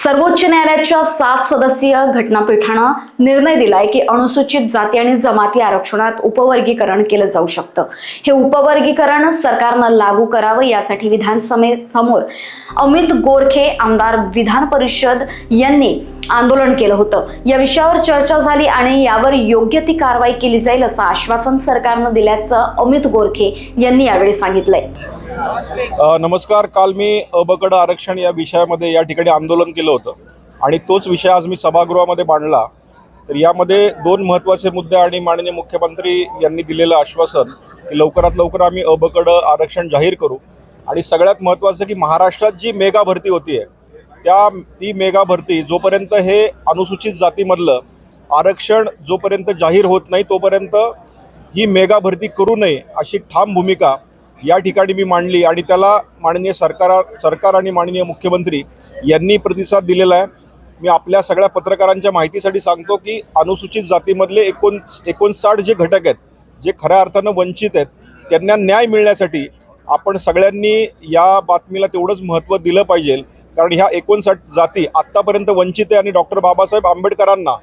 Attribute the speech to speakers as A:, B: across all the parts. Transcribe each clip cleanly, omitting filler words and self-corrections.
A: सर्वोच्च न्यायालयाच्या 7 सदस्यीय घटनापीठानं निर्णय दिलाय की अनुसूचित जाती आणि जमाती आरक्षणात उपवर्गीकरण केलं जाऊ शकतं। हे उपवर्गीकरण सरकारनं लागू करावं यासाठी विधानसभेसमोर अमित गोरखे आमदार विधान परिषद यांनी आंदोलन केलं होतं। या विषयावर चर्चा झाली आणि यावर योग्य ती कारवाई केली जाईल असं आश्वासन सरकारनं दिल्याचं अमित गोरखे यांनी यावेळी सांगितलंय।
B: नमस्कार। काल मी अबकड आरक्षण या विषयामध्ये या ठिकाणी आंदोलन केलं होतं आणि तोच विषय आज मी सभागृहामध्ये मांडला। तर यामध्ये दोन महत्त्वाचे मुद्दे आणि माननीय मुख्यमंत्री यांनी दिलेलं आश्वासन की लवकरात लवकर आम्ही अबकड आरक्षण जाहीर करू आणि सगळ्यात महत्त्वाचं की महाराष्ट्रात जी मेगा भरती होती आहे ती मेगा भरती जोपर्यंत हे अनुसूचित जातीमधलं आरक्षण जोपर्यंत जाहीर होत नाही तोपर्यंत ही मेगा भरती करू नये अशी ठाम भूमिका या ठिकाणी मी मांडली आणि त्याला माननीय सरकार आणि माननीय मुख्यमंत्री यांनी प्रतिसाद दिलेला आहे। मी आपल्या सगळ्या पत्रकारांच्या माहितीसाठी सांगतो की अनुसूचित जातीमधले 59 जे घटक आहेत जे खऱ्या अर्थानं वंचित आहेत त्यांना न्याय मिळण्यासाठी आपण सगळ्यांनी या बातमीला तेवढंच महत्त्व दिलं पाहिजे, कारण ह्या 59 जाती आत्तापर्यंत वंचित आहे आणि डॉक्टर बाबासाहेब आंबेडकरांना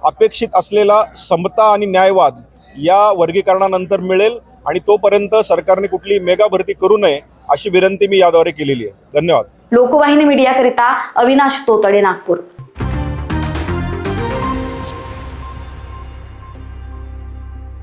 B: अपेक्षित असलेला समता आणि न्यायवाद या वर्गीकरणानंतर मिळेल आणि तोपर्यंत सरकारने कुठली मेगा भरती करू नये अशी विनंती मी याद्वारे केलेली आहे। धन्यवाद।
A: लोकवाहिनी मीडियाकरिता अविनाश तोतडे, नागपूर।